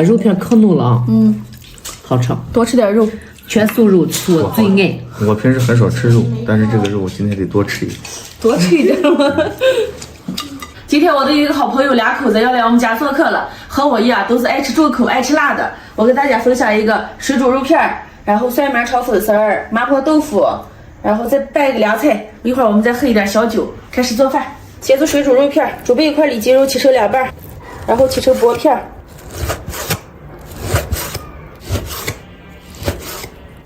肉片可嫩了啊。好吃。多吃点肉，全素肉是我最爱。我平时很少吃肉，但是这个肉我今天得多吃一点。多吃一点吗？今天我的一个好朋友2口子要来我们家做客了，和我一样都是爱吃重口、爱吃辣的。我给大家分享一个水煮肉片，然后蒜苗炒粉丝儿、麻婆豆腐，然后再拌一个凉菜。一会儿我们再喝一点小酒，开始做饭。先做水煮肉片，准备一块里脊肉切成2半，然后切成薄片，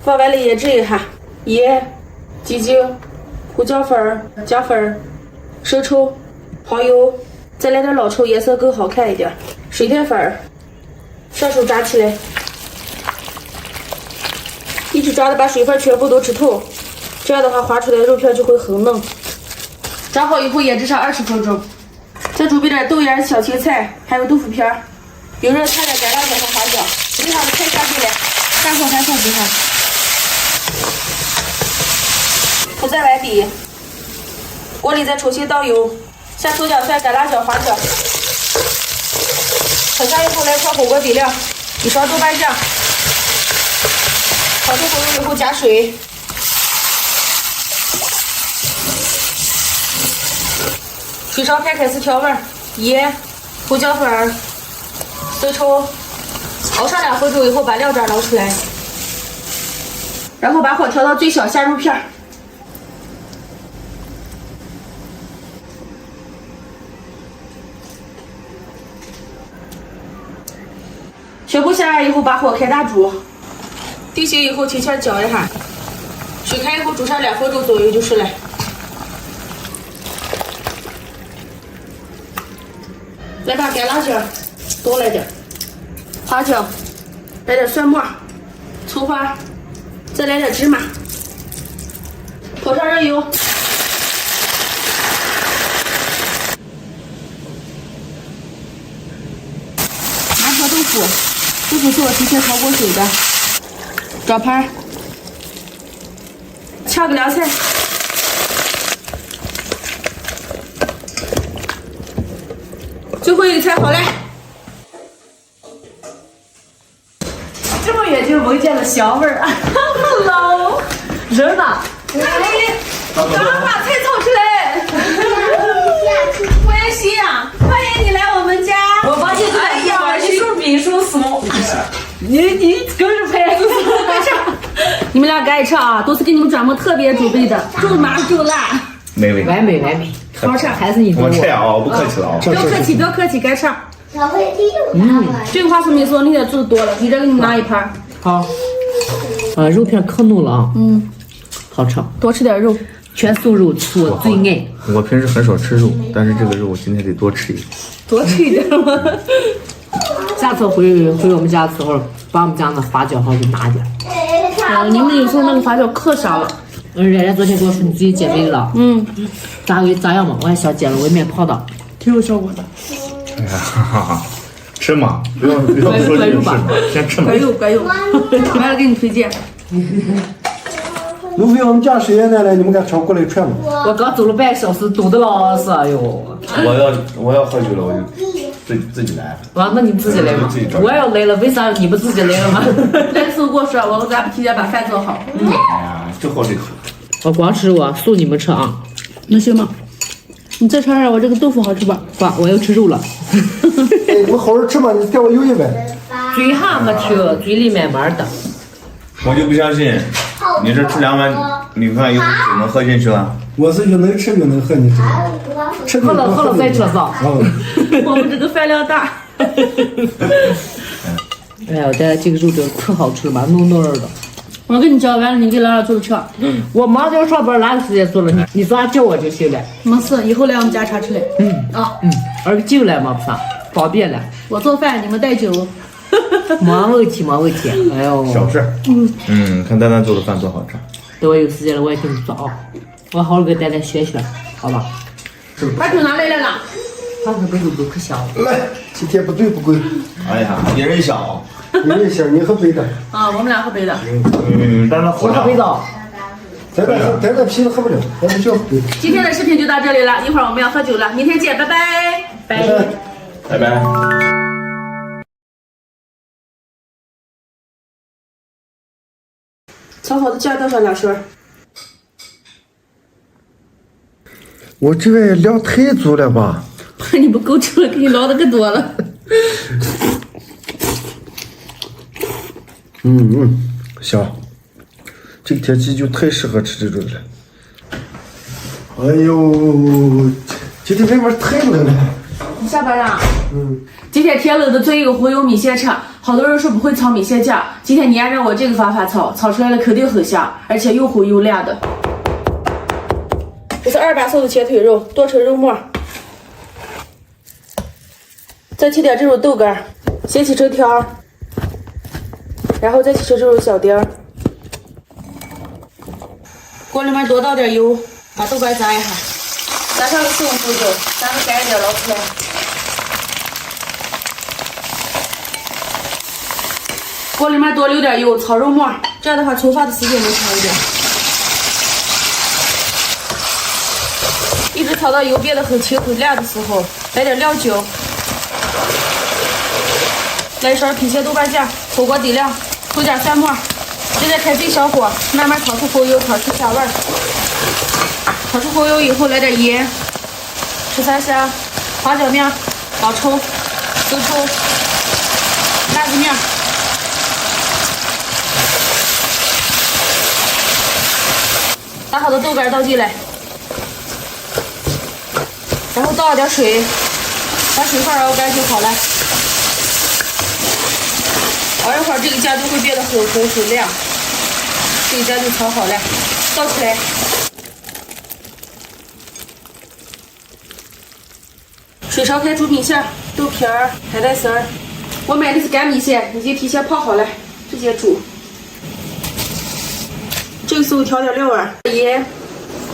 放碗里腌制一下，盐、鸡精、胡椒粉、姜粉、生抽、蚝油，再来点老抽，颜色更好看一点。水淀粉，上手炸起来，一直炸的把水分全部都吃透，这样的话划出来肉片就会很嫩。炸好以后腌制上20分钟，再准备点豆芽、小青菜，还有豆腐片，有热菜的干辣椒和花椒，准备好的菜下进来，大火翻炒几下，铺在碗底，锅里再重新倒油，下葱姜蒜、干辣椒、花椒，炒香以后来炒火锅底料，1勺豆瓣酱，炒出火油以后加水。水烧开，开始调味，盐、胡椒粉、生抽，熬上2分钟以后把料渣捞出来，然后把火调到最小，下肉片，全部下来以后把火开大煮，定型以后轻轻搅一下，水开以后煮上2分钟左右就是了。来把干辣椒多来点，花椒，来点蒜末、葱花，再来点芝麻，泼上热油，麻婆豆腐，豆腐是我提前焯过水的，抓盘，炝个凉菜。最后一个菜好嘞，这么远就闻见了香味儿啊！老人呢？赶快把菜炒出来！欢迎西洋，欢迎你来我们家。我发现哎呀，一手比一手怂。你跟着拍，你们俩赶紧吃啊，都是给你们专门特别准备的，就麻就辣，美味，完美。好吃还是你我吃呀啊，不客气了啊。不要客气，不要客气，该吃。小飞机就这个话是没说，那天做的多了，你这给你拿一盘。好。肉片可嫩了啊。好吃。多吃点肉，全素肉是我最爱。我平时很少吃肉，但是这个肉我今天得多吃一点。多吃一点吗？下次回我们家的时候，把我们家那花椒好给拿点。你们有时候那个花椒可香了。冉冉昨天跟我说你自己减肥了。咋样嘛？我还想减了，外面泡的，挺有效果的。哎呀，哈哈，吃嘛，不要说这个吃嘛，先吃嘛。乖哟，来了给你推荐。路飞，我们家谁奶奶，你们敢超过来串吗？我刚走了半个小时，堵的老死，哎呦！我要喝酒了，我就自己来。那你自己来嘛。我要来了，为啥你不自己来了吗？来的时候跟我说，我咋不提前把饭做好？哎呀，就好这口。我光吃肉啊，送你们吃啊。那行吗？你再尝尝我这个豆腐好吃吧？爸，我要吃肉了。哎，你们好好吃嘛，你给我舀一碗。嘴还没吃，嘴里慢慢的。我就不相信，你这吃2碗，你看有酒能喝进去了？我是又能吃又能喝，你知道吗？吃喝了再吃上。我们这个饭量大。哎呀，这个肉真可好吃了吧，嫩嫩的。我给你叫完了，你给姥姥做吃。我忙着上班，哪有时间做了？你说叫我就行了。没事，以后来我们家常吃来。而且进来嘛，不啥方便了。我做饭，你们带酒。没问题。哎呦，小事。看丹丹做的饭多好吃。等我有时间了，我也给你做啊。我好好给丹丹学，好吧？把酒拿来了呢。他说这肉都可香了。来，今天不对不贵，哎呀，一人一小。你一下，你喝白的。我们俩喝白的。丹丹喝我喝白的。咱这啤酒喝不了，咱不需要喝白的。今天的视频就到这里了，一会儿我们要喝酒了，明天见，拜拜。拜拜。炒好的酱倒上2勺。我这个量太足了吧？怕你不够吃了，给你捞的可多了。行，这个天气就太适合吃这种了。哎呦，今天外面太冷了。你下班了？今天天冷的做一个活油米线吃，好多人说不会炒米线酱，今天你按照我这个方法炒，炒出来了肯定很香，而且又红又亮的。这是2把手的切腿肉，剁成肉末。再切点这种豆干，先切成条，然后再切成这种小丁儿。锅里面多倒点油，把豆干炸一下，炸上个4、5分钟，炸的干一点捞出来。锅里面多留点油，炒肉末，这样的话盛放的时间能长一点。一直炒到油变得很清很亮的时候，来点料酒，来一勺郫县豆瓣酱，火锅底料，投点蒜末，接着开最小火，慢慢炒出红油，炒出香味儿。炒出红油以后，来点盐、十三香、花椒面、老抽、生抽、辣子面。打好的豆干倒进来，然后倒了点水，把水分熬干就好了。熬一会儿，这个酱就会变得很红很亮，这个酱就炒好了，倒出来。水烧开煮米线、豆皮儿、海带丝儿。我买的是干米线，已经提前泡好了，直接煮。这个时候调点料啊，盐、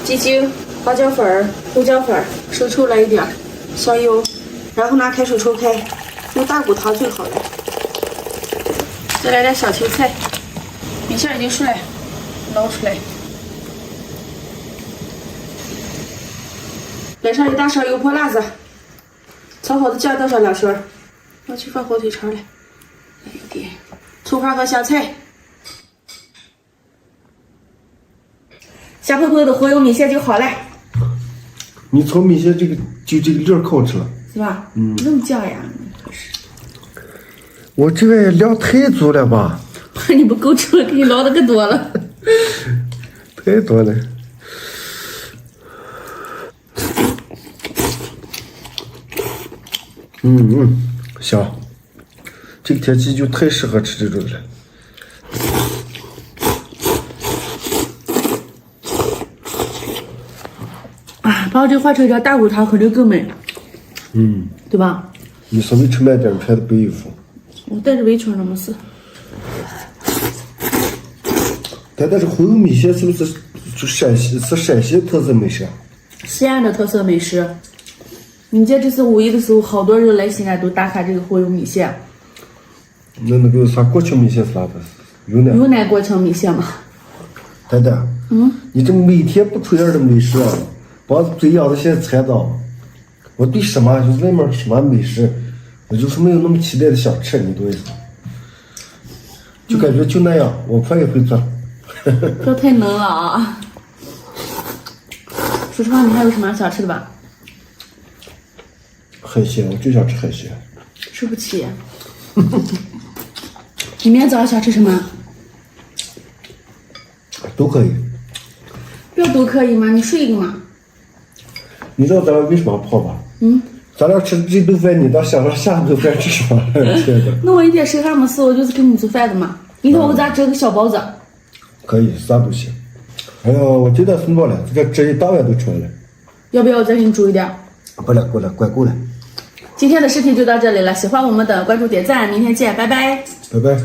鸡精、花椒粉、胡椒粉、生抽来一点，香油，然后拿开水冲开，用大骨汤最好了。再来点小青菜，米线已经熟了，捞出来。来上1大勺油泼辣子，炒好的酱倒上2勺，要去放火腿肠了，来一点葱花和香菜。小朋友的活油米线就好了，你炒米线这个粒儿可好吃了，是吧？那么酱呀，我这个量太足了吧？怕你不够吃了，给你捞的可多了。太多了。行，这个天气就太适合吃这种了。把我这换成一点大骨汤，肯定更美。对吧？你稍微吃慢点，穿的不衣服。我带着围裙呢，没事。但是红油米线是不是陕西特色美食啊？西安的特色美食。你见这次5一的时候，好多人来西安都打卡这个活油米线。那个啥过桥米线是啥的？有奶过桥米线吗？丹丹，你这每天不出样的美食啊，把嘴养的现在馋到。我对什么就是外面什么美食，我就是没有那么期待的想吃，你懂我意思？就感觉就那样，我婆也会做。这太能了啊！说实话，你还有什么想吃的吧？海鲜，我就想吃海鲜。吃不起。你明天早上想吃什么？都可以。不要都可以吗？你睡一个嘛。你知道咱俩为什么泡吧？咱俩吃这顿饭，你倒想着下顿饭吃什么？天哪！那我一天谁还没事，我就是给你做饭的嘛。明天我给咱蒸个小包子。可以，啥都行。哎呀，我今天睡饱了，这个汁一大碗都出来了。要不要我再给你煮一点？不了，够了，快够了。今天的视频就到这里了，喜欢我们的关注点赞，明天见，拜拜。拜拜。